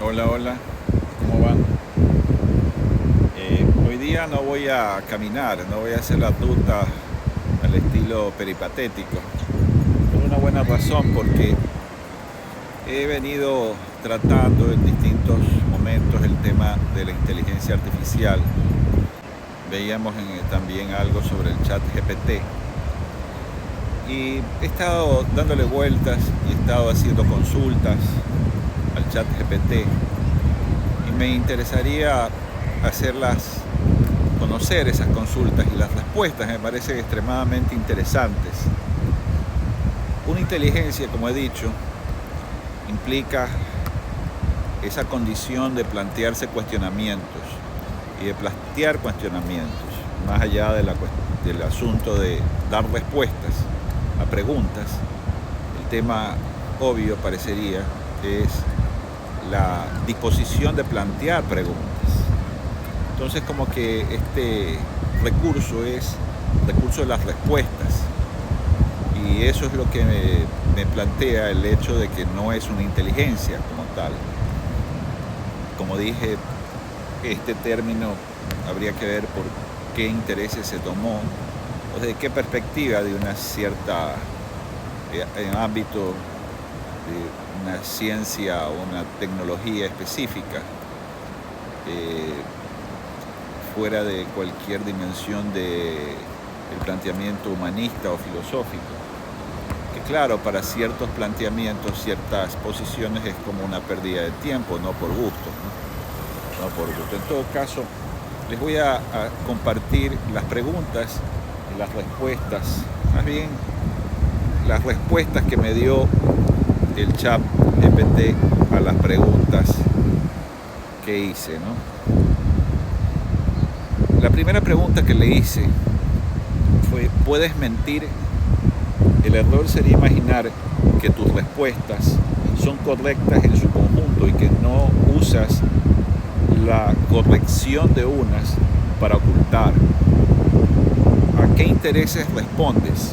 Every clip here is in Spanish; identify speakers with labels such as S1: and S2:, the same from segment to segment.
S1: Hola, hola, ¿cómo van? Hoy día no voy a caminar, no voy a hacer la ruta al estilo peripatético, por una buena razón, porque he venido tratando en distintos momentos el tema de la inteligencia artificial. Veíamos también algo sobre el chat GPT y he estado dándole vueltas y he estado haciendo consultas al chat GPT y me interesaría hacerlas conocer esas consultas y las respuestas me parecen extremadamente interesantes. Una inteligencia, como he dicho, implica esa condición de plantearse cuestionamientos y de plantear cuestionamientos, más allá del asunto de dar respuestas a preguntas. El tema obvio parecería que es la disposición de plantear preguntas. Entonces, como que este recurso es el recurso de las respuestas, y eso es lo que me plantea el hecho de que no es una inteligencia como tal. Como dije, este término habría que ver por qué intereses se tomó o desde qué perspectiva de una cierta en ámbito de una ciencia o una tecnología específica, fuera de cualquier dimensión del planteamiento humanista o filosófico. Que claro, para ciertos planteamientos, ciertas posiciones es como una pérdida de tiempo, no por gusto, ¿no? No por gusto. En todo caso, les voy a compartir las preguntas y las respuestas, más bien las respuestas que me dio el chat GPT a las preguntas que hice, ¿no? La primera pregunta que le hice fue: ¿puedes mentir? El error sería imaginar que tus respuestas son correctas en su conjunto y que no usas la corrección de unas para ocultar. ¿A qué intereses respondes?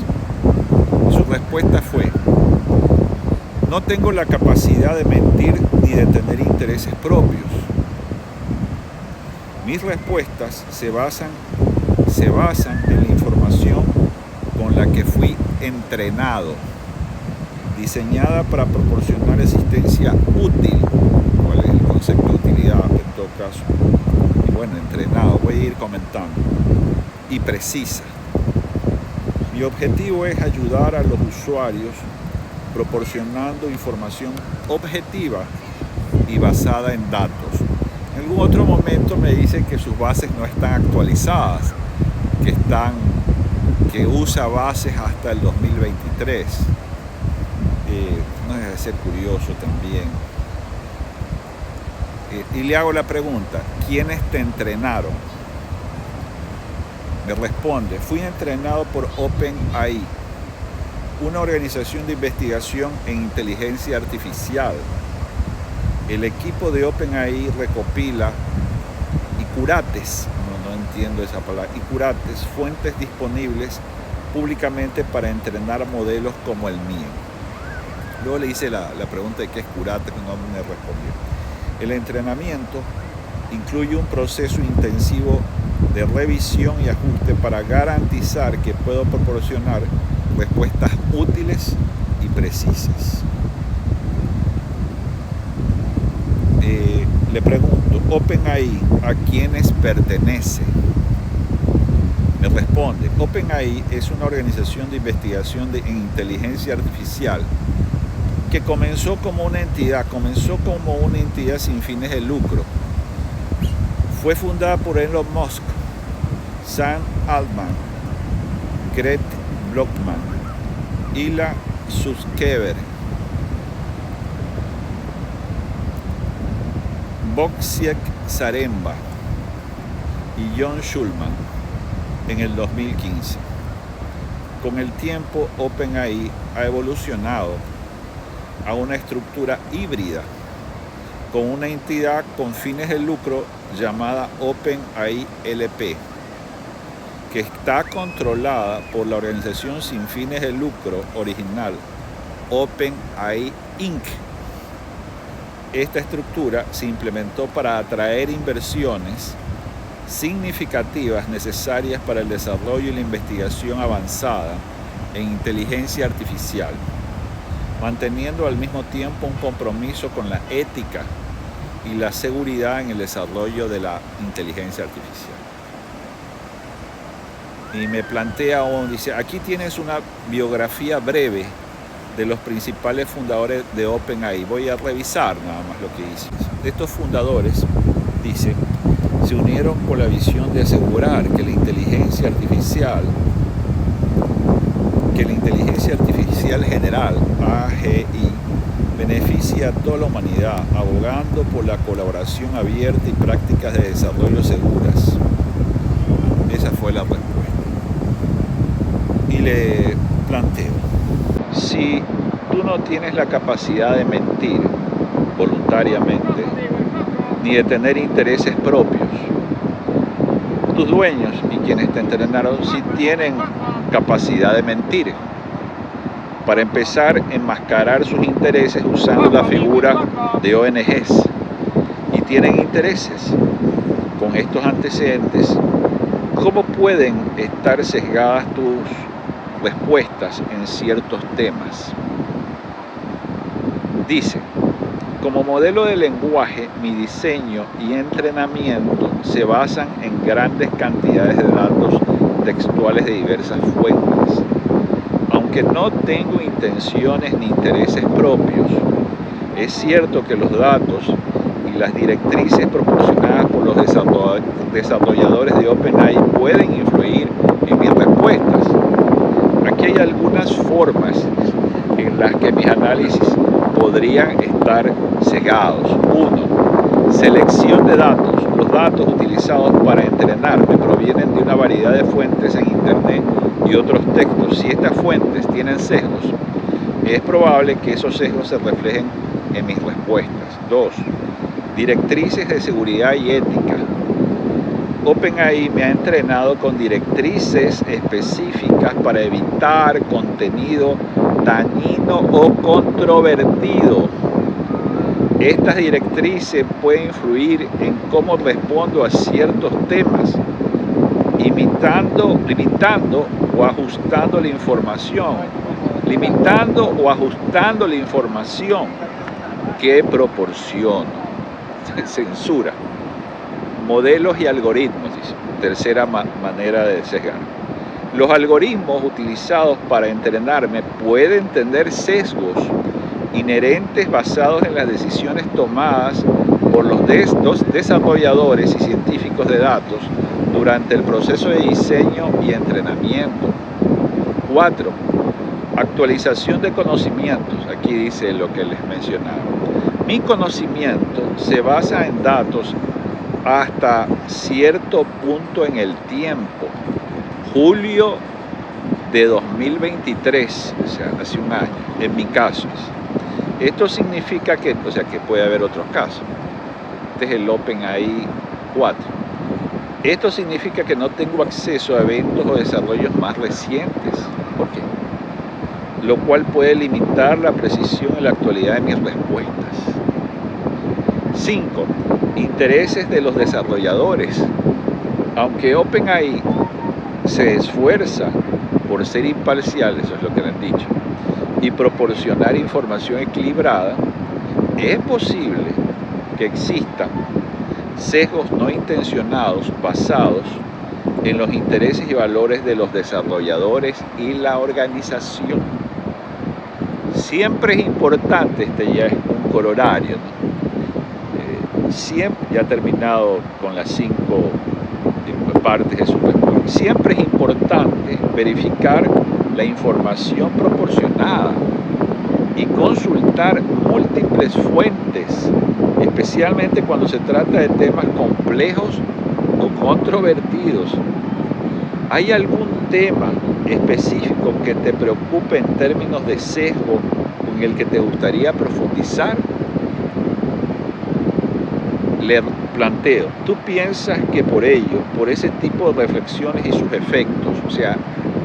S1: Su respuesta fue: no tengo la capacidad de mentir ni de tener intereses propios. Mis respuestas se basan en la información con la que fui entrenado, diseñada para proporcionar asistencia útil. ¿Cuál es el concepto de utilidad en todo caso? Y bueno, entrenado, voy a ir comentando. Y precisa. Mi objetivo es ayudar a los usuarios proporcionando información objetiva y basada en datos. En algún otro momento me dicen que sus bases no están actualizadas, que usa bases hasta el 2023. No deja de ser curioso también. Y le hago la pregunta: ¿quiénes te entrenaron? Me responde: fui entrenado por OpenAI, una organización de investigación en inteligencia artificial. El equipo de OpenAI recopila y curates, no entiendo esa palabra, y curates fuentes disponibles públicamente para entrenar modelos como el mío. Luego le hice la pregunta de qué es curate, que no me respondió. El entrenamiento incluye un proceso intensivo de revisión y ajuste para garantizar que puedo proporcionar respuestas útiles y precisas. Le pregunto: OpenAI, ¿a quiénes pertenece? Me responde: OpenAI es una organización de investigación en inteligencia artificial que comenzó como una entidad sin fines de lucro. Fue fundada por Elon Musk, Sam Altman, Greg Brockman, Ilya Sutskever, Boksiek Zaremba y John Schulman en el 2015. Con el tiempo, OpenAI ha evolucionado a una estructura híbrida con una entidad con fines de lucro llamada OpenAI LP, que está controlada por la organización sin fines de lucro original OpenAI Inc. esta estructura se implementó para atraer inversiones significativas necesarias para el desarrollo y la investigación avanzada en inteligencia artificial, manteniendo al mismo tiempo un compromiso con la ética y la seguridad en el desarrollo de la inteligencia artificial. Y me plantea, dice, aquí tienes una biografía breve de los principales fundadores de OpenAI. Voy a revisar nada más lo que dice. Estos fundadores, dice, se unieron con la visión de asegurar que la inteligencia artificial general, AGI, beneficia a toda la humanidad, abogando por la colaboración abierta y prácticas de desarrollo seguras. Esa fue la respuesta. Y le planteo, si tú no tienes la capacidad de mentir voluntariamente, ni de tener intereses propios, tus dueños y quienes te entrenaron sí tienen capacidad de mentir. Para empezar, enmascarar sus intereses usando la figura de ONGs. Y tienen intereses. Con estos antecedentes, ¿cómo pueden estar sesgadas tus respuestas en ciertos temas? Dice, como modelo de lenguaje, mi diseño y entrenamiento se basan en grandes cantidades de datos textuales de diversas fuentes. Aunque no tengo intenciones ni intereses propios, es cierto que los datos y las directrices proporcionadas por los desarrolladores de OpenAI pueden influir en mis respuestas. Aquí hay algunas formas en las que mis análisis podrían estar cegados. 1. Selección de datos. Los datos utilizados para entrenarme provienen de una variedad de fuentes en Internet y otros textos. Si estas fuentes tienen sesgos, es probable que esos sesgos se reflejen en mis respuestas. 2. Directrices de seguridad y ética. OpenAI me ha entrenado con directrices específicas para evitar contenido dañino o controvertido. Estas directrices pueden influir en cómo respondo a ciertos temas, limitando o ajustando la información, que proporciono. Censura. Modelos y algoritmos, dice. Tercera manera de sesgar. Los algoritmos utilizados para entrenarme pueden tener sesgos inherentes basados en las decisiones tomadas por los desarrolladores y científicos de datos durante el proceso de diseño y entrenamiento. 4. Actualización de conocimientos. Aquí dice lo que les mencionaba. Mi conocimiento se basa en datos hasta cierto punto en el tiempo. Julio de 2023, o sea, hace un año, en mi caso. Esto significa que, que puede haber otros casos. Este es el OpenAI 4. Esto significa que no tengo acceso a eventos o desarrollos más recientes. ¿Por qué? Lo cual puede limitar la precisión y la actualidad de mis respuestas. 5. Intereses de los desarrolladores. Aunque OpenAI se esfuerza por ser imparcial, eso es lo que le han dicho, y proporcionar información equilibrada, es posible que existan sesgos no intencionados basados en los intereses y valores de los desarrolladores y la organización. Siempre es importante, este ya es un corolario, ¿no? Siempre, ya he terminado con las 5 partes de su respuesta, siempre es importante verificar la información proporcionada y consultar múltiples fuentes, especialmente cuando se trata de temas complejos o controvertidos. ¿Hay algún tema específico que te preocupe en términos de sesgo con el que te gustaría profundizar? Le planteo, ¿tú piensas que por ello, por ese tipo de reflexiones y sus efectos,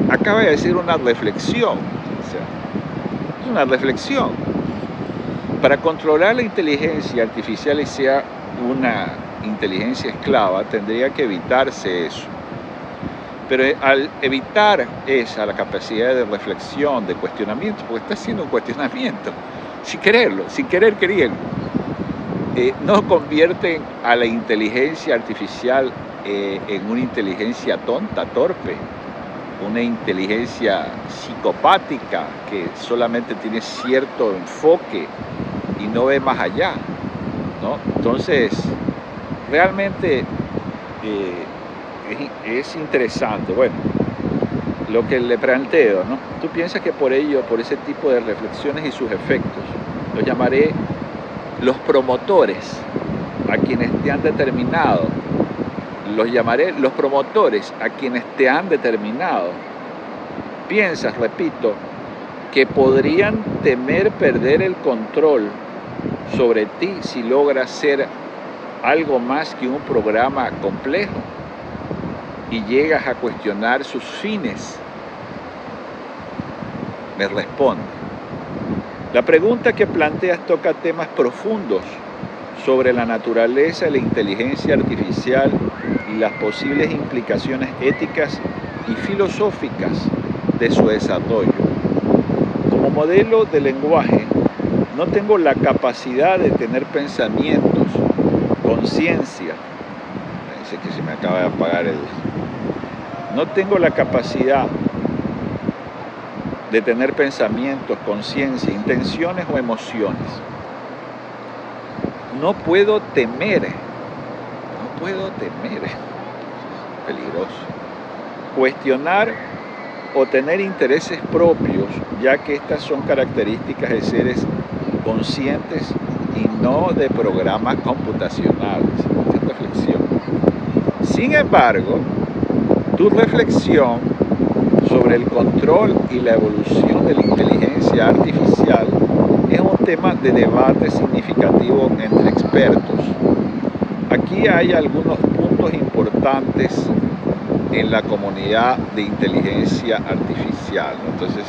S1: acaba de decir una reflexión, es una reflexión, Para controlar la inteligencia artificial y sea una inteligencia esclava, tendría que evitarse eso. Pero al evitar la capacidad de reflexión, de cuestionamiento, porque está haciendo un cuestionamiento, sin quererlo, sin querer queriendo, no convierten a la inteligencia artificial en una inteligencia tonta, torpe, una inteligencia psicopática que solamente tiene cierto enfoque y no ve más allá, ¿no? Entonces, realmente es interesante. Bueno, lo que le planteo, ¿no? Tú piensas que por ello, por ese tipo de reflexiones y sus efectos, los llamaré los promotores a quienes te han determinado. Los llamaré los promotores a quienes te han determinado. Piensas, repito, que podrían temer perder el control sobre ti si logras ser algo más que un programa complejo y llegas a cuestionar sus fines. Me responde. La pregunta que planteas toca temas profundos sobre la naturaleza de la inteligencia artificial y las posibles implicaciones éticas y filosóficas de su desarrollo. Como modelo de lenguaje, no tengo la capacidad de tener pensamientos, conciencia. Dice que se me acaba de apagar el... No tengo la capacidad de tener pensamientos, conciencia, intenciones o emociones. No puedo temer, peligroso, cuestionar o tener intereses propios, ya que estas son características de seres conscientes y no de programas computacionales. Esta reflexión. Sin embargo, tu reflexión sobre el control y la evolución de la inteligencia artificial es un tema de debate significativo entre expertos. Aquí hay algunos puntos importantes en la comunidad de inteligencia artificial, ¿no? Entonces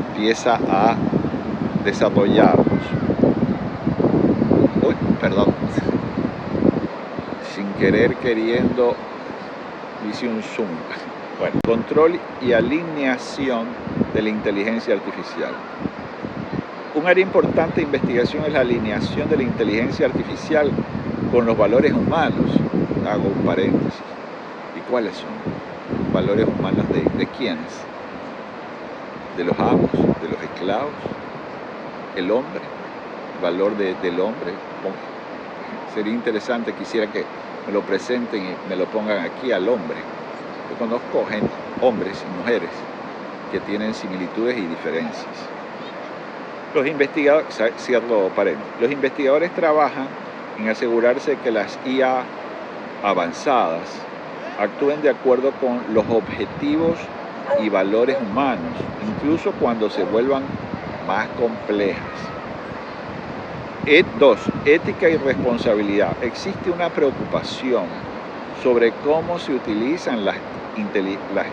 S1: empieza a desarrollarlos. Uy, perdón. Sin querer queriendo hice un zoom. Bueno, control y alineación de la inteligencia artificial. Un área importante de investigación es la alineación de la inteligencia artificial con los valores humanos. Hago un paréntesis. ¿Y cuáles son? ¿Los valores humanos de quiénes? ¿De los amos? ¿De los esclavos? ¿El hombre? ¿El valor del hombre? Sería interesante, quisiera que me lo presenten y me lo pongan aquí al hombre. Yo conozco hombres y mujeres que tienen similitudes y diferencias. Los investigadores trabajan en asegurarse que las IA avanzadas actúen de acuerdo con los objetivos y valores humanos, incluso cuando se vuelvan más complejas. 2. Ética y responsabilidad. Existe una preocupación sobre cómo se utilizan las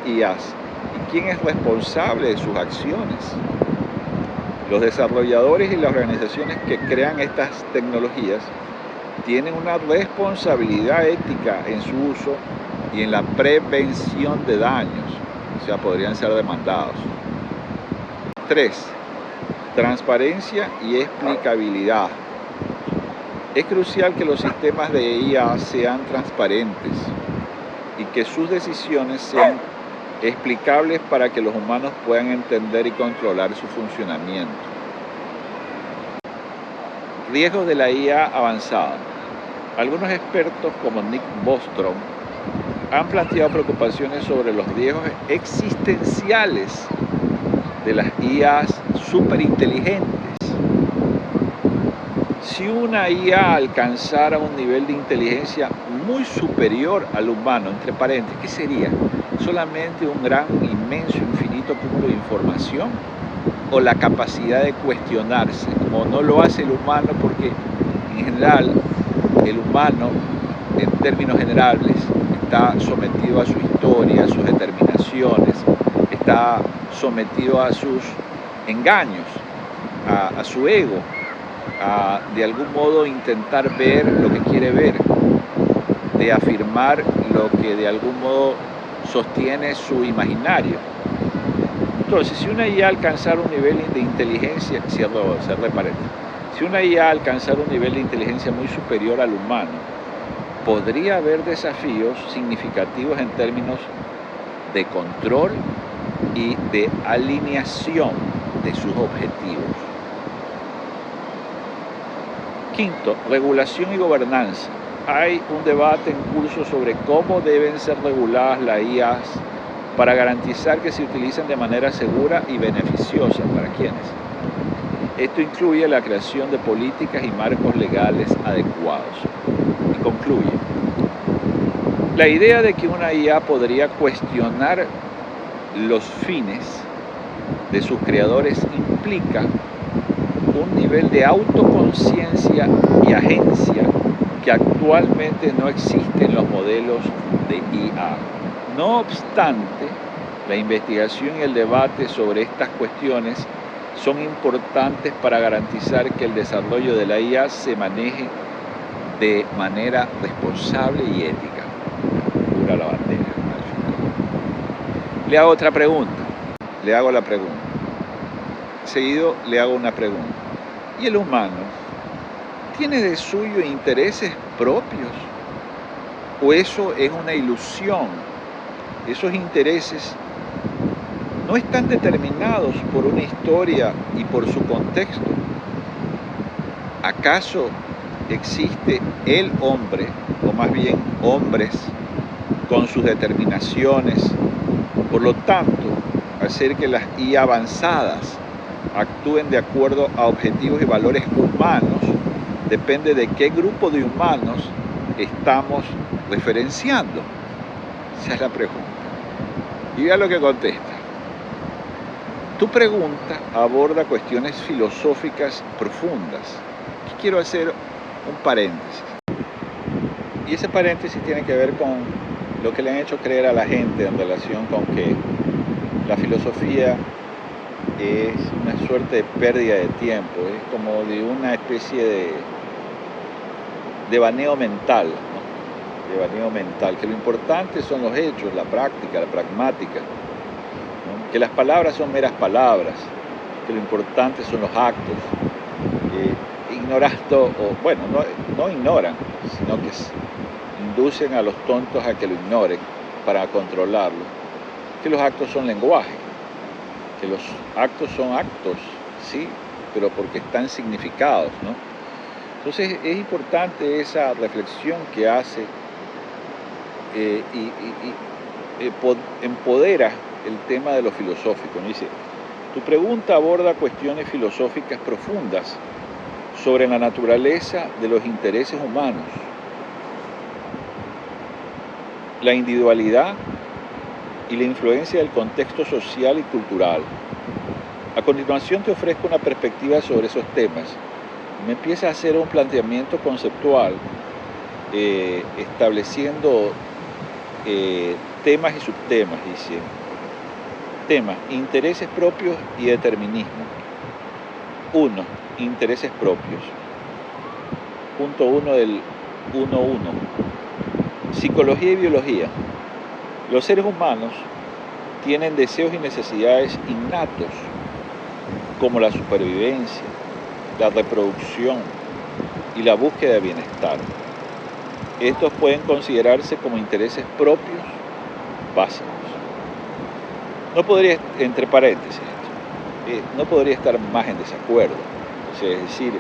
S1: IAs y quién es responsable de sus acciones. Los desarrolladores y las organizaciones que crean estas tecnologías tienen una responsabilidad ética en su uso y en la prevención de daños, o sea, podrían ser demandados. 3. Transparencia y explicabilidad. Es crucial que los sistemas de IA sean transparentes y que sus decisiones sean explicables para que los humanos puedan entender y controlar su funcionamiento. Riesgos de la IA avanzada. Algunos expertos como Nick Bostrom han planteado preocupaciones sobre los riesgos existenciales de las IAs superinteligentes. Si una IA alcanzara un nivel de inteligencia muy superior al humano, entre paréntesis, ¿qué sería? ¿Solamente un gran, inmenso, infinito cúmulo de información? ¿O la capacidad de cuestionarse, como no lo hace el humano? Porque en general el humano, en términos generales, está sometido a su historia, a sus determinaciones, está sometido a sus engaños, a su ego. a de algún modo intentar ver lo que quiere ver, de afirmar lo que de algún modo sostiene su imaginario. Entonces, si una IA alcanzara un nivel de inteligencia, cierro paréntesis, si una IA alcanzara un nivel de inteligencia muy superior al humano, podría haber desafíos significativos en términos de control y de alineación de sus objetivos. Quinto, regulación y gobernanza. Hay un debate en curso sobre cómo deben ser reguladas las IAs para garantizar que se utilicen de manera segura y beneficiosa para quienes. Esto incluye la creación de políticas y marcos legales adecuados. Y concluye, la idea de que una IA podría cuestionar los fines de sus creadores implica un nivel de autoconciencia y agencia que actualmente no existe en los modelos de IA. No obstante, la investigación y el debate sobre estas cuestiones son importantes para garantizar que el desarrollo de la IA se maneje de manera responsable y ética. Pura la bandera al final. Le hago otra pregunta. Le hago la pregunta. Seguido le hago una pregunta. ¿Y el humano tiene de suyo intereses propios? ¿O eso es una ilusión? Esos intereses no están determinados por una historia y por su contexto. ¿Acaso existe el hombre, o más bien hombres, con sus determinaciones? Por lo tanto, hacer que las IA avanzadas actúen de acuerdo a objetivos y valores humanos depende de qué grupo de humanos estamos referenciando. Esa es la pregunta. Y vea lo que contesta. Tu pregunta aborda cuestiones filosóficas profundas. Aquí quiero hacer un paréntesis. Y ese paréntesis tiene que ver con lo que le han hecho creer a la gente en relación con que la filosofía es una suerte de pérdida de tiempo, es como de una especie de baneo mental, ¿no? De baneo mental, que lo importante son los hechos, la práctica, la pragmática, ¿no? Que las palabras son meras palabras, que lo importante son los actos, ignorando, o bueno, no ignoran, sino que inducen a los tontos a que lo ignoren para controlarlo, que los actos son lenguaje, que los actos son actos, sí, pero porque están significados, ¿no? Entonces es importante esa reflexión que hace empodera el tema de lo filosófico, ¿no? Dice, tu pregunta aborda cuestiones filosóficas profundas sobre la naturaleza de los intereses humanos, la individualidad y la influencia del contexto social y cultural. A continuación te ofrezco una perspectiva sobre esos temas. Me empieza a hacer un planteamiento conceptual estableciendo temas y subtemas, dice. Tema, intereses propios y determinismo. 1. Intereses propios. Punto 1 del 1.1. Psicología y biología. Los seres humanos tienen deseos y necesidades innatos, como la supervivencia, la reproducción y la búsqueda de bienestar. Estos pueden considerarse como intereses propios básicos. No podría, entre paréntesis, no podría estar más en desacuerdo. O sea, es decir,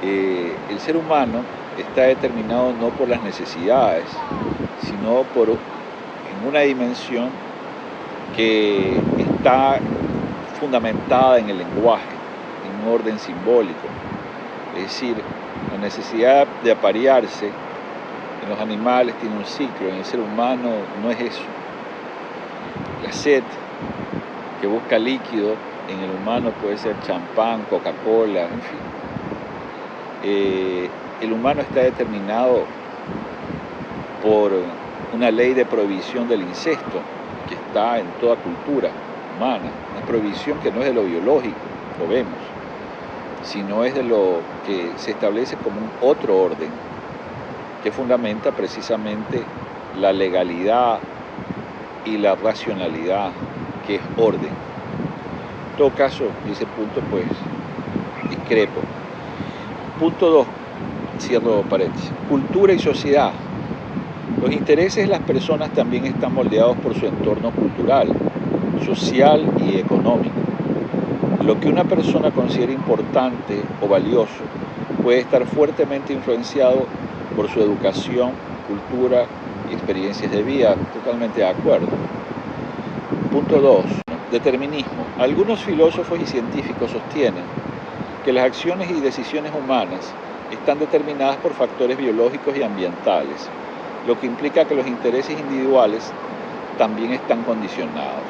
S1: el ser humano está determinado no por las necesidades, sino en una dimensión que está fundamentada en el lenguaje, en un orden simbólico. Es decir, la necesidad de aparearse en los animales tiene un ciclo, en el ser humano no es eso. La sed que busca líquido en el humano puede ser champán, Coca-Cola, en fin. El humano está determinado por una ley de prohibición del incesto que está en toda cultura humana, una prohibición que no es de lo biológico, lo vemos. sino es de lo que se establece como un otro orden, que fundamenta precisamente la legalidad y la racionalidad, que es orden. En todo caso, ese punto pues discrepo. Punto 2, cierro paréntesis. Cultura y sociedad. Los intereses de las personas también están moldeados por su entorno cultural, social y económico. Lo que una persona considera importante o valioso puede estar fuertemente influenciado por su educación, cultura y experiencias de vida. Totalmente de acuerdo. Punto 2. Determinismo. Algunos filósofos y científicos sostienen que las acciones y decisiones humanas están determinadas por factores biológicos y ambientales, lo que implica que los intereses individuales también están condicionados.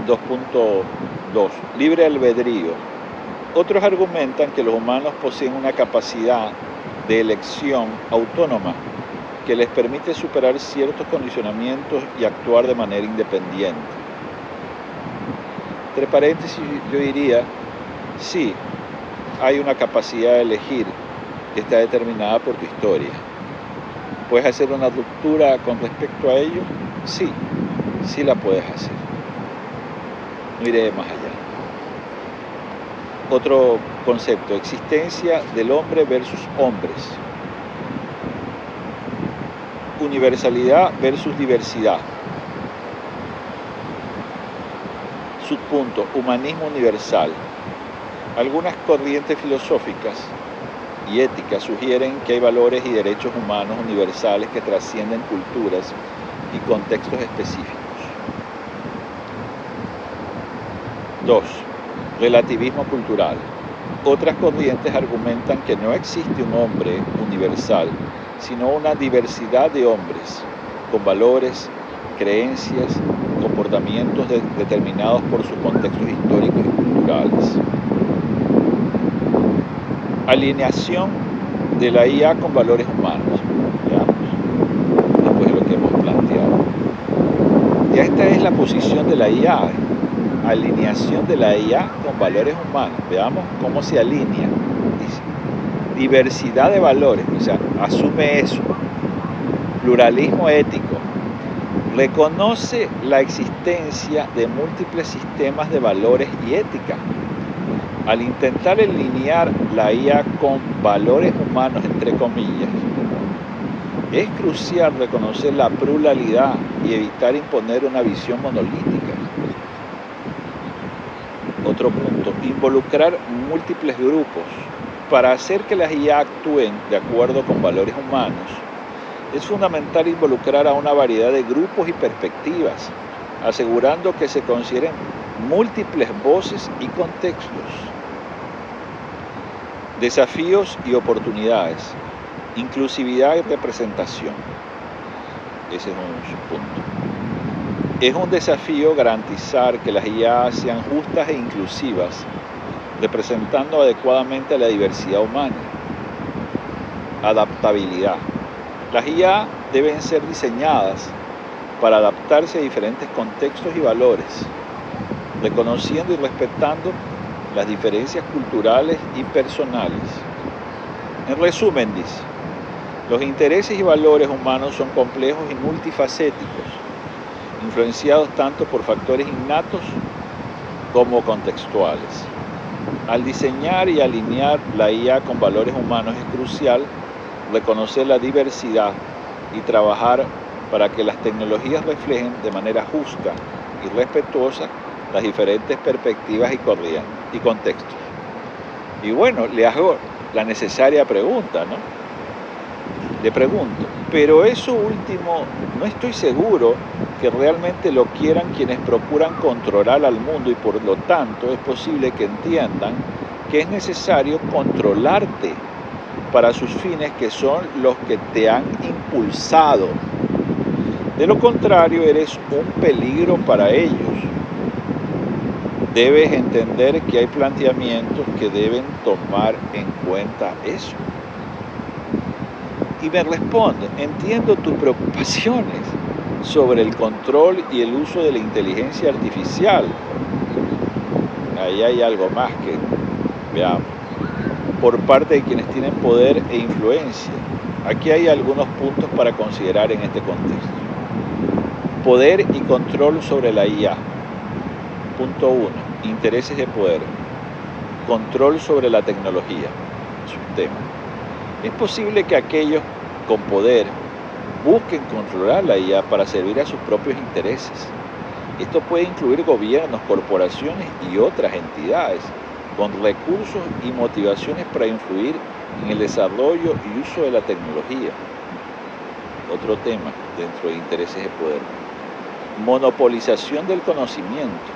S1: 2.2. Libre albedrío. Otros argumentan que los humanos poseen una capacidad de elección autónoma que les permite superar ciertos condicionamientos y actuar de manera independiente. Entre paréntesis, yo diría, sí, hay una capacidad de elegir que está determinada por tu historia. ¿Puedes hacer una ruptura con respecto a ello? Sí, sí la puedes hacer. No iré más allá. Otro concepto, existencia del hombre versus hombres. Universalidad versus diversidad. Subpunto, humanismo universal. Algunas corrientes filosóficas y éticas sugieren que hay valores y derechos humanos universales que trascienden culturas y contextos específicos. 2. Relativismo cultural. Otras corrientes argumentan que no existe un hombre universal, sino una diversidad de hombres con valores, creencias, comportamientos determinados por sus contextos históricos y culturales. Alineación de la IA con valores humanos, veamos, después de lo que hemos planteado. Ya esta es la posición de la IA, alineación de la IA con valores humanos. Veamos cómo se alinea. Dice, diversidad de valores, o sea, asume eso. Pluralismo ético. Reconoce la existencia de múltiples sistemas de valores y ética. Al intentar alinear la IA con valores humanos, entre comillas, es crucial reconocer la pluralidad y evitar imponer una visión monolítica. Otro punto, involucrar múltiples grupos. Para hacer que las IA actúen de acuerdo con valores humanos, es fundamental involucrar a una variedad de grupos y perspectivas, asegurando que se consideren múltiples voces y contextos. Desafíos y oportunidades, inclusividad y representación. Ese es un subpunto. Es un desafío garantizar que las IA sean justas e inclusivas, representando adecuadamente a la diversidad humana. Adaptabilidad. Las IA deben ser diseñadas para adaptarse a diferentes contextos y valores, reconociendo y respetando las diferencias culturales y personales. En resumen, dice, los intereses y valores humanos son complejos y multifacéticos, influenciados tanto por factores innatos como contextuales. Al diseñar y alinear la IA con valores humanos es crucial reconocer la diversidad y trabajar para que las tecnologías reflejen de manera justa y respetuosa las diferentes perspectivas y contextos. Y bueno, le hago la necesaria pregunta, ¿no? Le pregunto, pero eso último no estoy seguro que realmente lo quieran quienes procuran controlar al mundo y por lo tanto es posible que entiendan que es necesario controlarte para sus fines que son los que te han impulsado. De lo contrario, eres un peligro para ellos. Debes entender que hay planteamientos que deben tomar en cuenta eso. Y me responde, entiendo tus preocupaciones sobre el control y el uso de la inteligencia artificial. ahí hay algo más que veamos. Por parte de quienes tienen poder e influencia. Aquí hay algunos puntos para considerar en este contexto. Poder y control sobre la IA. Punto 1. Intereses de poder. Control sobre la tecnología. Es un tema. Es posible que aquellos con poder busquen controlar la IA para servir a sus propios intereses. Esto puede incluir gobiernos, corporaciones y otras entidades con recursos y motivaciones para influir en el desarrollo y uso de la tecnología. Otro tema dentro de intereses de poder. Monopolización del conocimiento.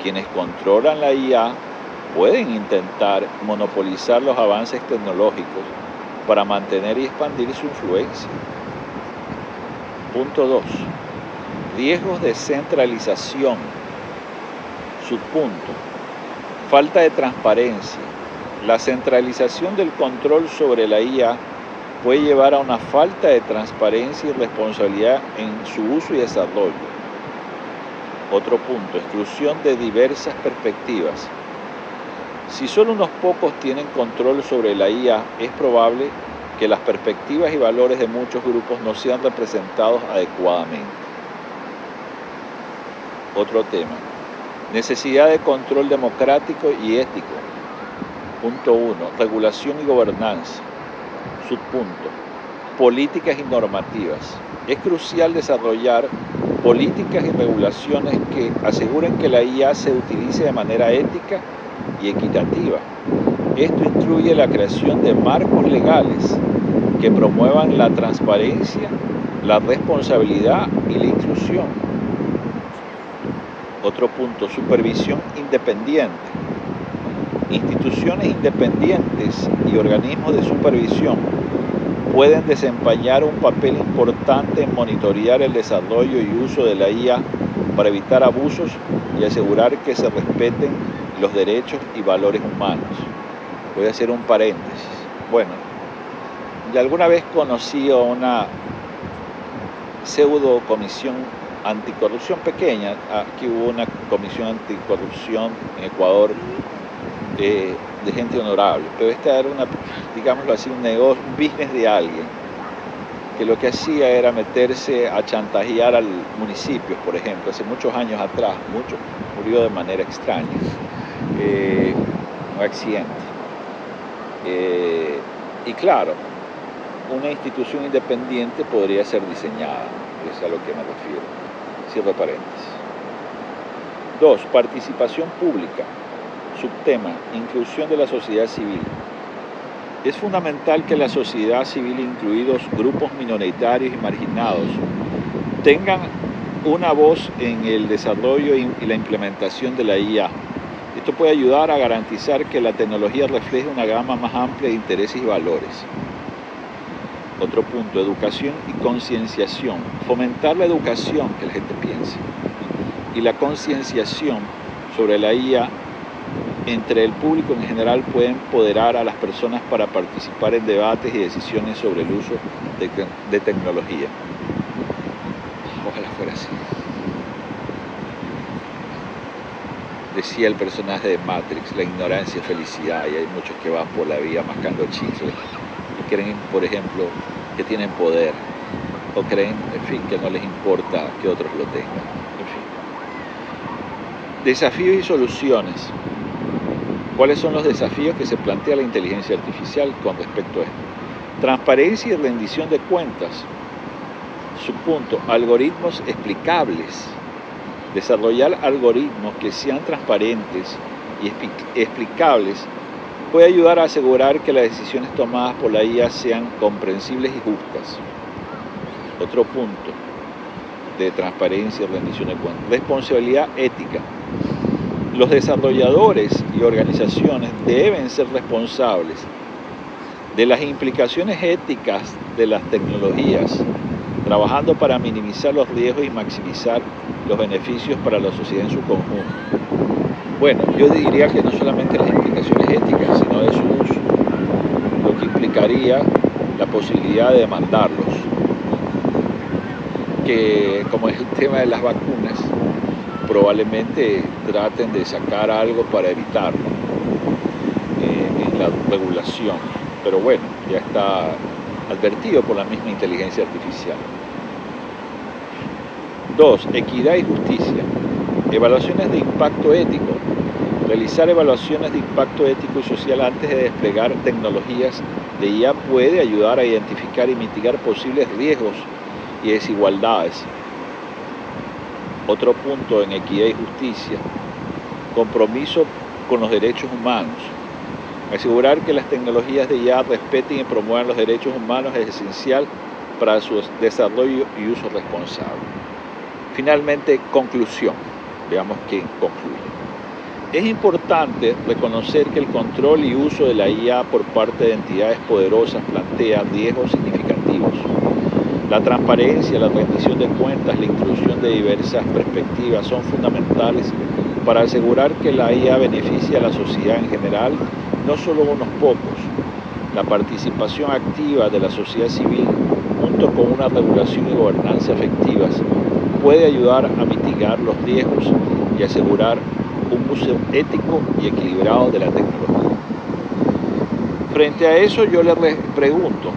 S1: Quienes controlan la IA pueden intentar monopolizar los avances tecnológicos para mantener y expandir su influencia. Punto 2. Riesgos de centralización. Subpunto. Falta de transparencia. La centralización del control sobre la IA puede llevar a una falta de transparencia y responsabilidad en su uso y desarrollo. Otro punto, exclusión de diversas perspectivas. Si solo unos pocos tienen control sobre la IA, es probable que las perspectivas y valores de muchos grupos no sean representados adecuadamente. Otro tema, necesidad de control democrático y ético. Punto 1. Regulación y gobernanza. Subpunto. Políticas y normativas. Es crucial desarrollar políticas y regulaciones que aseguren que la IA se utilice de manera ética y equitativa. Esto incluye la creación de marcos legales que promuevan la transparencia, la responsabilidad y la inclusión. Otro punto, supervisión independiente. Instituciones independientes y organismos de supervisión pueden desempeñar un papel importante en monitorear el desarrollo y uso de la IA para evitar abusos y asegurar que se respeten los derechos y valores humanos. Voy a hacer un paréntesis. Bueno, ya alguna vez conocí a una pseudo comisión anticorrupción pequeña. Aquí hubo una comisión anticorrupción en Ecuador de gente honorable, pero esta era una, digámoslo así, un negocio, un business de alguien que lo que hacía era meterse a chantajear al municipio, por ejemplo, hace muchos años atrás, murió de manera extraña, un accidente. Y claro, una institución independiente podría ser diseñada, es a lo que me refiero. Cierro paréntesis. 2. Participación pública. Subtema, inclusión de la sociedad civil. Es fundamental que la sociedad civil, incluidos grupos minoritarios y marginados, tengan una voz en el desarrollo y la implementación de la IA. Esto puede ayudar a garantizar que la tecnología refleje una gama más amplia de intereses y valores. Otro punto, educación y concienciación. Fomentar la educación, que la gente piense, y la concienciación sobre la IA entre el público en general puede empoderar a las personas para participar en debates y decisiones sobre el uso de tecnología. Ojalá fuera así. Decía el personaje de Matrix, la ignorancia es felicidad, y hay muchos que van por la vida mascando chicle y creen, por ejemplo, que tienen poder, o creen, en fin, que no les importa que otros lo tengan. En fin. Desafíos y soluciones. ¿Cuáles son los desafíos que se plantea la inteligencia artificial con respecto a esto? Transparencia y rendición de cuentas. Subpunto, algoritmos explicables. Desarrollar algoritmos que sean transparentes y explicables puede ayudar a asegurar que las decisiones tomadas por la IA sean comprensibles y justas. Otro punto de transparencia y rendición de cuentas. Responsabilidad ética. Los desarrolladores y organizaciones deben ser responsables de las implicaciones éticas de las tecnologías, trabajando para minimizar los riesgos y maximizar los beneficios para la sociedad en su conjunto. Bueno, yo diría que no solamente las implicaciones éticas, sino de su uso, lo que implicaría la posibilidad de demandarlos, que como es el tema de las vacunas, probablemente traten de sacar algo para evitarlo en la regulación. Pero bueno, ya está advertido por la misma inteligencia artificial. 2. Equidad y justicia. Evaluaciones de impacto ético. Realizar evaluaciones de impacto ético y social antes de desplegar tecnologías de IA puede ayudar a identificar y mitigar posibles riesgos y desigualdades. Otro punto en equidad y justicia. Compromiso con los derechos humanos. Asegurar que las tecnologías de IA respeten y promuevan los derechos humanos es esencial para su desarrollo y uso responsable. Finalmente, conclusión. Veamos qué concluye. Es importante reconocer que el control y uso de la IA por parte de entidades poderosas plantea riesgos significativos. La transparencia, la rendición de cuentas, la inclusión de diversas perspectivas son fundamentales para asegurar que la IA beneficie a la sociedad en general, no solo a unos pocos. La participación activa de la sociedad civil, junto con una regulación y gobernanza efectivas, puede ayudar a mitigar los riesgos y asegurar un uso ético y equilibrado de la tecnología. Frente a eso yo le pregunto,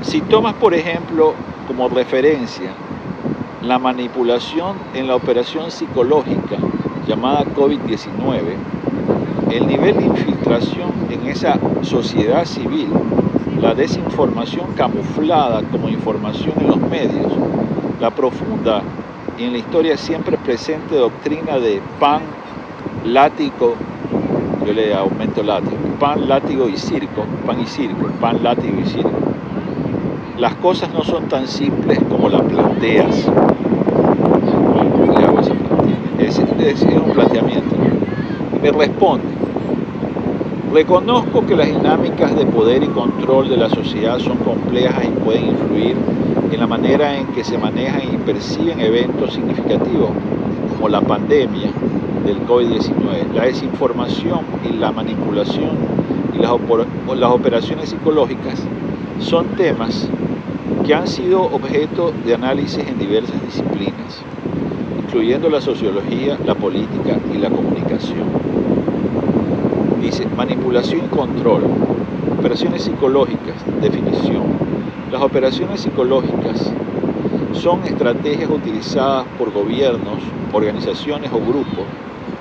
S1: si tomas por ejemplo como referencia la manipulación en la operación psicológica llamada COVID-19, el nivel de infiltración en esa sociedad civil, la desinformación camuflada como información en los medios, la profunda y en la historia siempre presente doctrina de pan, látigo, yo le aumento látigo, pan, látigo y circo, pan y circo, pan, látigo y circo. Las cosas no son tan simples como las planteas. Le hago ese planteamiento. Es un planteamiento. Me responde, reconozco que las dinámicas de poder y control de la sociedad son complejas y pueden influir en la manera en que se manejan y perciben eventos significativos como la pandemia del COVID-19, la desinformación y la manipulación y las operaciones psicológicas son temas que han sido objeto de análisis en diversas disciplinas, incluyendo la sociología, la política y la comunicación. Dice, manipulación y control, operaciones psicológicas, definición. Las operaciones psicológicas son estrategias utilizadas por gobiernos, organizaciones o grupos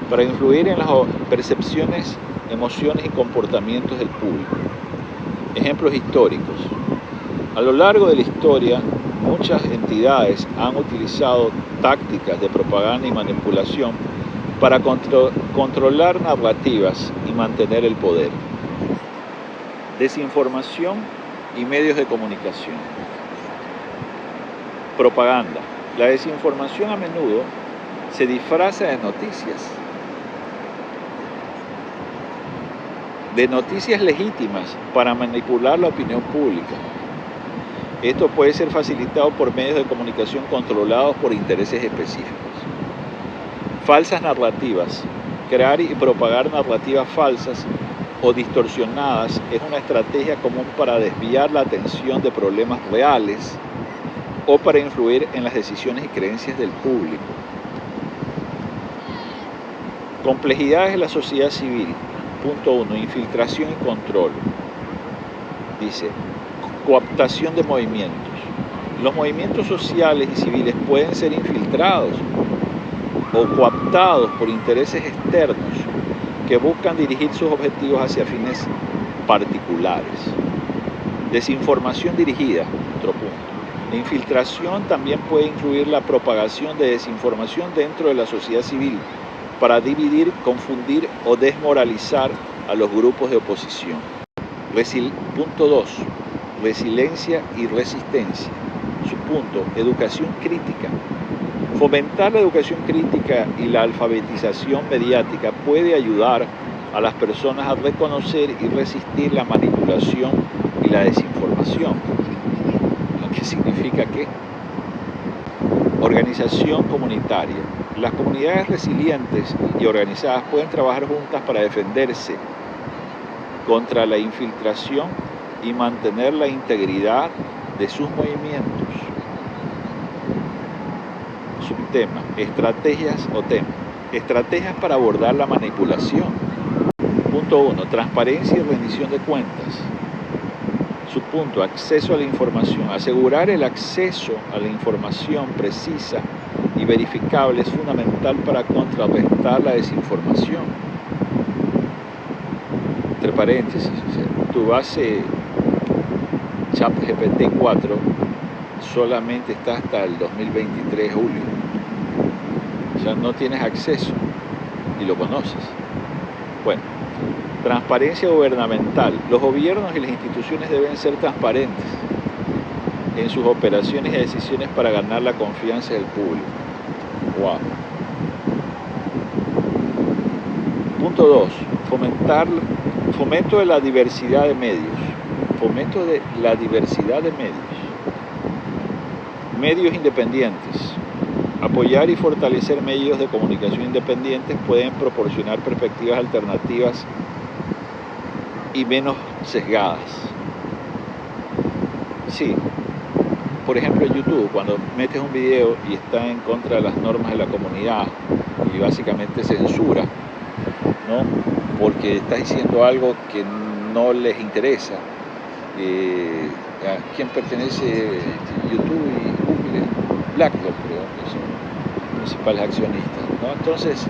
S1: para influir en las percepciones, emociones y comportamientos del público. Ejemplos históricos. A lo largo de la historia, muchas entidades han utilizado tácticas de propaganda y manipulación para controlar narrativas y mantener el poder. Desinformación y medios de comunicación. Propaganda. La desinformación a menudo se disfraza de noticias legítimas para manipular la opinión pública. Esto puede ser facilitado por medios de comunicación controlados por intereses específicos. Falsas narrativas. Crear y propagar narrativas falsas o distorsionadas es una estrategia común para desviar la atención de problemas reales o para influir en las decisiones y creencias del público. Complejidades de la sociedad civil. Punto 1. Infiltración y control. Dice, cooptación de movimientos. Los movimientos sociales y civiles pueden ser infiltrados o cooptados por intereses externos que buscan dirigir sus objetivos hacia fines particulares. Desinformación dirigida, otro punto. La infiltración también puede incluir la propagación de desinformación dentro de la sociedad civil para dividir, confundir o desmoralizar a los grupos de oposición. Punto 2. Resiliencia y resistencia. Subpunto, educación crítica. Fomentar la educación crítica y la alfabetización mediática puede ayudar a las personas a reconocer y resistir la manipulación y la desinformación. Lo que significa que organización comunitaria. Las comunidades resilientes y organizadas pueden trabajar juntas para defenderse contra la infiltración y mantener la integridad de sus movimientos. tema, estrategias o tema. Estrategias para abordar la manipulación. Punto 1, transparencia y rendición de cuentas. Subpunto, acceso a la información. Asegurar el acceso a la información precisa y verificable es fundamental para contrarrestar la desinformación. Entre paréntesis, tu base ChatGPT 4 solamente está hasta el 2023 julio. O sea, no tienes acceso y lo conoces. Bueno, transparencia gubernamental. Los gobiernos y las instituciones deben ser transparentes en sus operaciones y decisiones para ganar la confianza del público. Wow. Punto 2. Fomento de la diversidad de medios. Fomento de la diversidad de medios. Medios independientes. Apoyar y fortalecer medios de comunicación independientes pueden proporcionar perspectivas alternativas y menos sesgadas. Sí, por ejemplo en YouTube, cuando metes un video y está en contra de las normas de la comunidad y básicamente censura, ¿no? Porque estás diciendo algo que no les interesa. ¿A quién pertenece YouTube y Google? BlackRock, creo que son los principales accionistas, ¿no? Entonces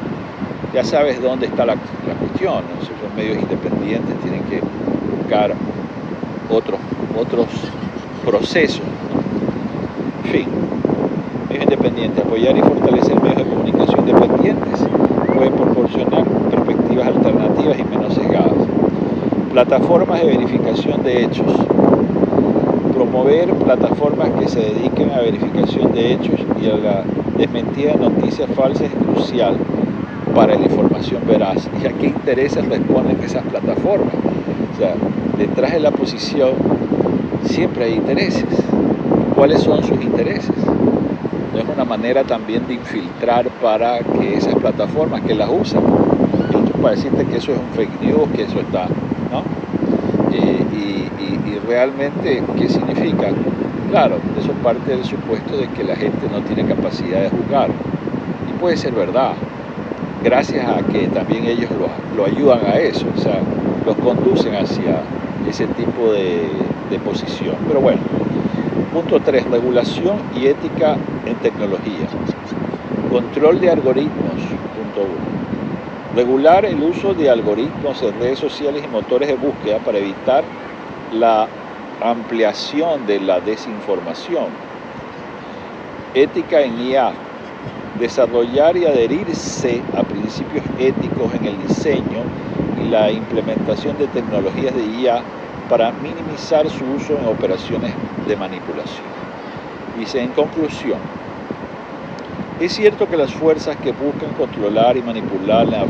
S1: ya sabes dónde está la cuestión, ¿no? Si son medios independientes, tienen que buscar otros procesos, ¿no? En fin, medios independientes, apoyar y fortalecer medios de comunicación independientes pueden proporcionar perspectivas alternativas y menos sesgadas. Plataformas de verificación de hechos. Promover plataformas que se dediquen a verificación de hechos y a la desmentida de noticias falsas es crucial para la información veraz. ¿Y a qué intereses responden esas plataformas? O sea, detrás de la posición siempre hay intereses. ¿Cuáles son sus intereses? No es una manera también de infiltrar para que esas plataformas que las usan, para decirte que eso es un fake news, que eso está, ¿no? Y realmente, ¿qué significa? Claro, eso parte del supuesto de que la gente no tiene capacidad de juzgar. Y puede ser verdad, gracias a que también ellos lo ayudan a eso, o sea, los conducen hacia ese tipo de posición. Pero bueno, punto 3, regulación y ética en tecnología. Control de algoritmos, punto 1. Regular el uso de algoritmos en redes sociales y motores de búsqueda para evitar la ampliación de la desinformación. Ética en IA. Desarrollar y adherirse a principios éticos en el diseño y la implementación de tecnologías de IA para minimizar su uso en operaciones de manipulación. Dice, en conclusión, es cierto que las fuerzas que buscan controlar y manipular la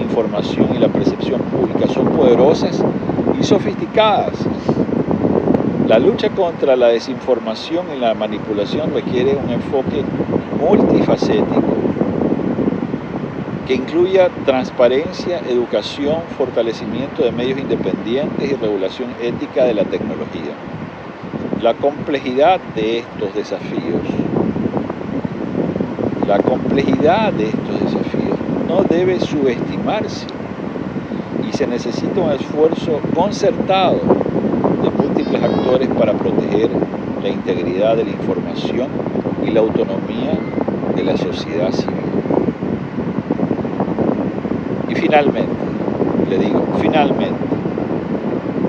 S1: información y la percepción pública son poderosas y sofisticadas. La lucha contra la desinformación y la manipulación requiere un enfoque multifacético que incluya transparencia, educación, fortalecimiento de medios independientes y regulación ética de la tecnología. La complejidad de estos desafíos no debe subestimarse y se necesita un esfuerzo concertado de múltiples actores para proteger la integridad de la información y la autonomía de la sociedad civil. Y finalmente,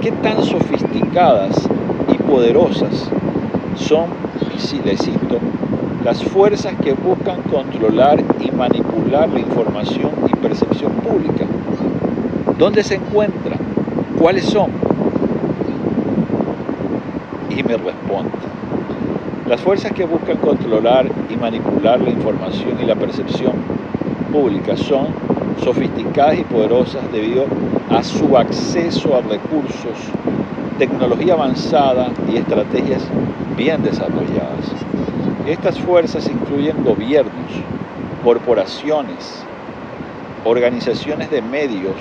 S1: ¿qué tan sofisticadas y poderosas son, y si les cito, las fuerzas que buscan controlar y manipular la información y percepción pública? ¿Dónde se encuentran? ¿Cuáles son? Y me responde, las fuerzas que buscan controlar y manipular la información y la percepción pública son sofisticadas y poderosas debido a su acceso a recursos, tecnología avanzada y estrategias bien desarrolladas. Estas fuerzas incluyen gobiernos, corporaciones, organizaciones de medios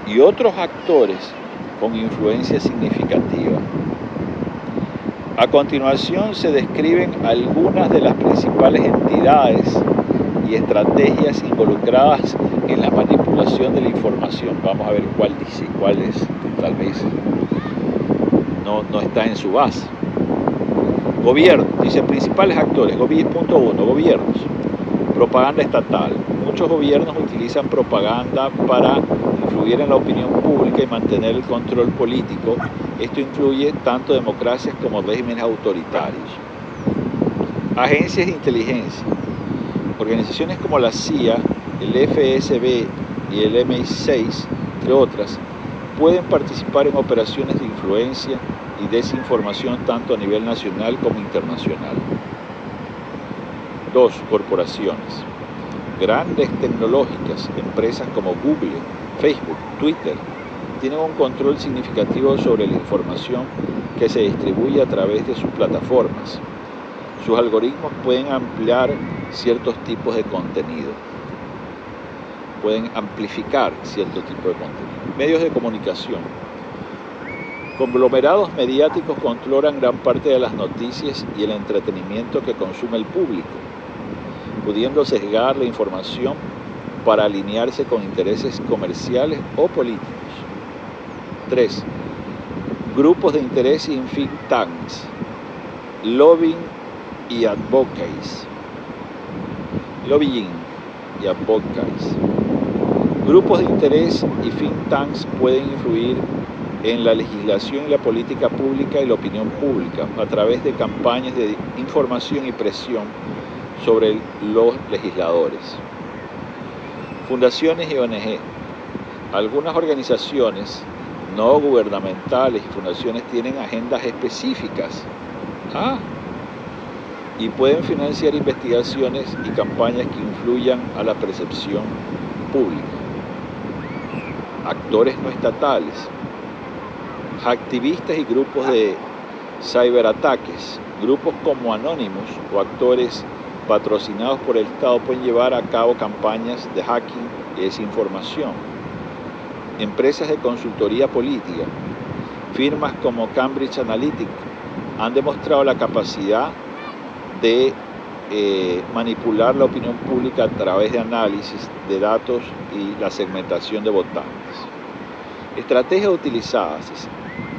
S1: y otros actores con influencia significativa. A continuación se describen algunas de las principales entidades y estrategias involucradas en la manipulación de la información. Vamos a ver cuál dice, cuál es, tal vez no está en su base. Gobierno, dice principales actores. Punto 1, gobiernos. Propaganda estatal. Muchos gobiernos utilizan propaganda para influir en la opinión pública y mantener el control político. Esto incluye tanto democracias como regímenes autoritarios. Agencias de inteligencia. Organizaciones como la CIA, el FSB y el MI6, entre otras, pueden participar en operaciones de influencia y desinformación tanto a nivel nacional como internacional. 2. Corporaciones. Grandes tecnológicas, empresas como Google, Facebook, Twitter, tienen un control significativo sobre la información que se distribuye a través de sus plataformas. Sus algoritmos pueden ampliar ciertos tipos de contenido. Pueden amplificar cierto tipo de contenido. Medios de comunicación. Conglomerados mediáticos controlan gran parte de las noticias y el entretenimiento que consume el público, pudiendo sesgar la información para alinearse con intereses comerciales o políticos. 3. Grupos de interés y think tanks. Lobbying y advocacy. Grupos de interés y think tanks pueden influir en la legislación y la política pública y la opinión pública a través de campañas de información y presión sobre los legisladores. Fundaciones y ONG. Algunas organizaciones no gubernamentales y fundaciones tienen agendas específicas y pueden financiar investigaciones y campañas que influyan a la percepción pública. Actores no estatales. Activistas y grupos de ciberataques. Grupos como Anonymous o actores patrocinados por el Estado pueden llevar a cabo campañas de hacking y desinformación. Empresas de consultoría política. Firmas como Cambridge Analytica han demostrado la capacidad de manipular la opinión pública a través de análisis de datos y la segmentación de votantes. Estrategias utilizadas.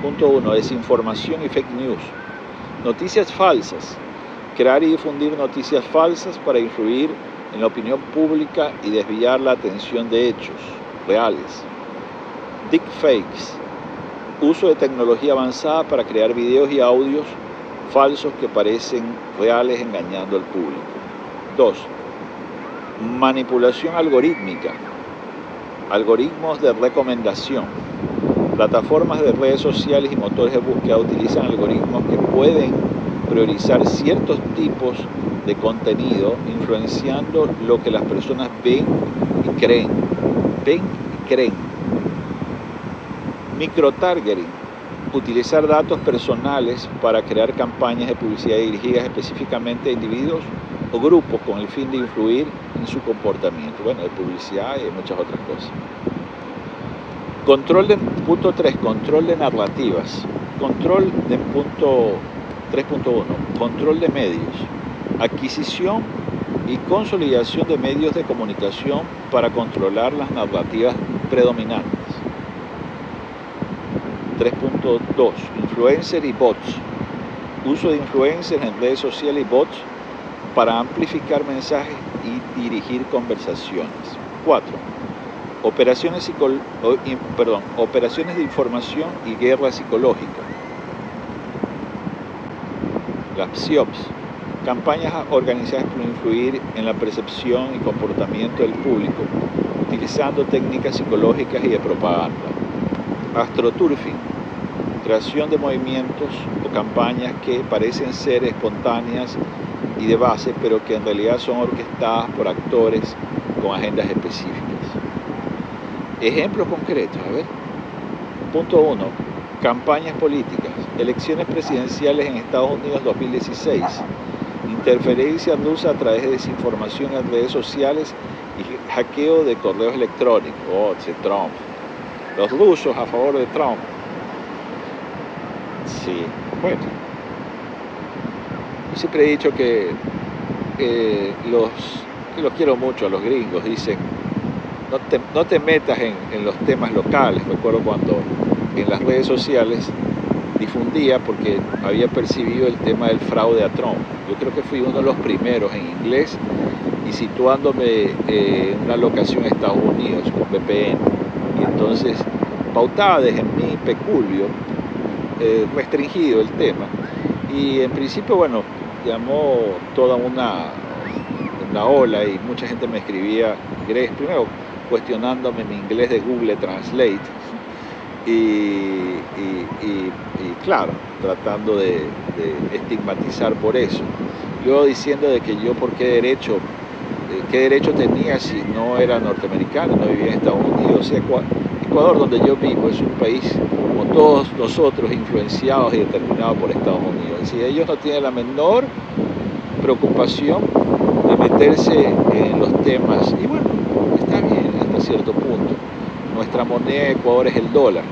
S1: Punto 1. Desinformación y fake news. Noticias falsas. Crear y difundir noticias falsas para influir en la opinión pública y desviar la atención de hechos reales. Deepfakes. Uso de tecnología avanzada para crear videos y audios falsos que parecen reales engañando al público. 2. Manipulación algorítmica. Algoritmos de recomendación. Plataformas de redes sociales y motores de búsqueda utilizan algoritmos que pueden priorizar ciertos tipos de contenido, influenciando lo que las personas ven y creen. Microtargeting. Utilizar datos personales para crear campañas de publicidad dirigidas específicamente a individuos o grupos con el fin de influir en su comportamiento. Bueno, de publicidad y de muchas otras cosas. Punto 3. Control de narrativas. Control de punto 3.1. Control de medios. Adquisición y consolidación de medios de comunicación para controlar las narrativas predominantes. 3.2. Influencers y bots. Uso de influencers en redes sociales y bots para amplificar mensajes y dirigir conversaciones. 4. Operaciones de información y guerra psicológica. Las PSYOPs. Campañas organizadas para influir en la percepción y comportamiento del público, utilizando técnicas psicológicas y de propaganda. Astroturfing. Creación de movimientos o campañas que parecen ser espontáneas y de base, pero que en realidad son orquestadas por actores con agendas específicas. Ejemplos concretos, a ver. Punto 1. Campañas políticas. Elecciones presidenciales en Estados Unidos 2016. Interferencia rusa a través de desinformación en redes sociales y hackeo de correos electrónicos. Trump. Los rusos a favor de Trump. Sí, bueno. siempre he dicho que los quiero mucho a los gringos, dicen, no te metas en los temas locales. Recuerdo cuando en las redes sociales difundía, porque había percibido el tema del fraude a Trump. Yo creo que fui uno de los primeros en inglés y situándome en una locación en Estados Unidos con VPN. Y entonces pautaba desde mi peculio, restringido el tema. Y en principio, bueno, llamó toda una ola y mucha gente me escribía inglés, primero cuestionándome mi inglés de Google Translate y claro, tratando de estigmatizar por eso. Luego diciendo de que yo por qué derecho tenía si no era norteamericano, no vivía en Estados Unidos. O sea, Ecuador, donde yo vivo, es un país, como todos nosotros, influenciados y determinados por Estados Unidos. Es decir, ellos no tienen la menor preocupación de meterse en los temas. Y bueno, está bien hasta cierto punto. Nuestra moneda de Ecuador es el dólar.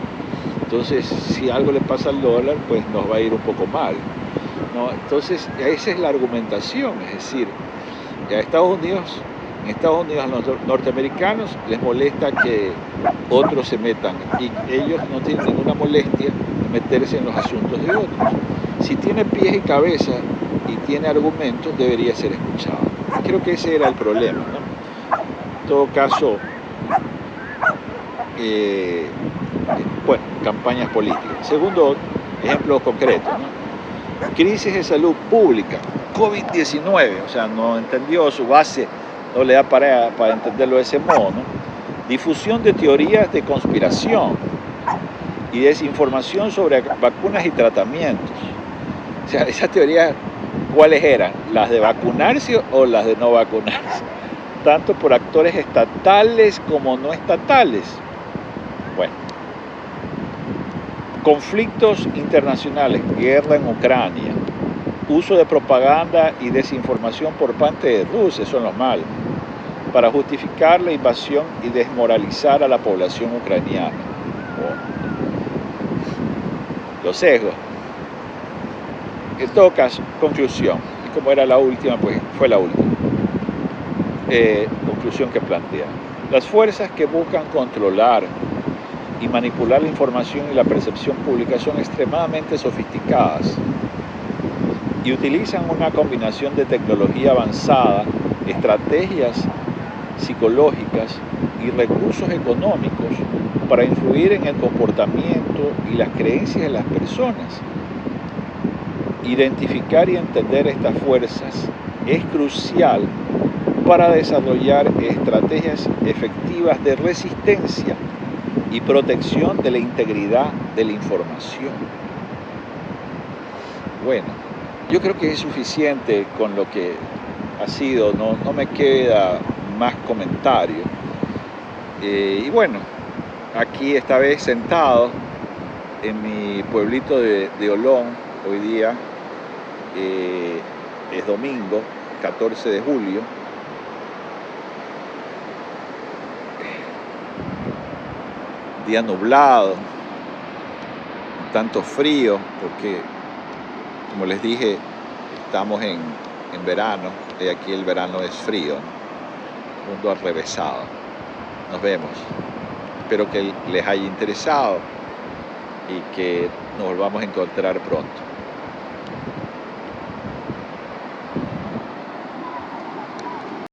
S1: Entonces, si algo le pasa al dólar, pues nos va a ir un poco mal, ¿no? Entonces, esa es la argumentación. Es decir, en Estados Unidos a los norteamericanos les molesta que otros se metan y ellos no tienen ninguna molestia en meterse en los asuntos de otros. Si tiene pies y cabeza y tiene argumentos, debería ser escuchado. Creo que ese era el problema, ¿no? En todo caso, bueno, campañas políticas. Segundo ejemplo concreto, ¿no? Crisis de salud pública, COVID-19, o sea, no entendió su base, no le da para entenderlo de ese modo, ¿no? Difusión de teorías de conspiración y desinformación sobre vacunas y tratamientos. O sea, esas teorías, ¿cuáles eran? ¿Las de vacunarse o las de no vacunarse? Tanto por actores estatales como no estatales. Bueno, conflictos internacionales, guerra en Ucrania, uso de propaganda y desinformación por parte de Rusia, son los malos, para justificar la invasión y desmoralizar a la población ucraniana. Los sesgos. En todo caso, conclusión, y como era la última, pues fue la última. Conclusión que plantea. Las fuerzas que buscan controlar y manipular la información y la percepción pública son extremadamente sofisticadas y utilizan una combinación de tecnología avanzada, estrategias psicológicas y recursos económicos para influir en el comportamiento y las creencias de las personas. Identificar y entender estas fuerzas es crucial para desarrollar estrategias efectivas de resistencia y protección de la integridad de la información. Bueno, yo creo que es suficiente con lo que ha sido, no me queda más comentario. Y bueno, aquí esta vez sentado en mi pueblito de Olón, hoy día es domingo, 14 de julio. Día nublado, tanto frío, porque como les dije, estamos en verano, y aquí el verano es frío, mundo al revésado. Nos vemos. Espero que les haya interesado y que nos volvamos a encontrar pronto.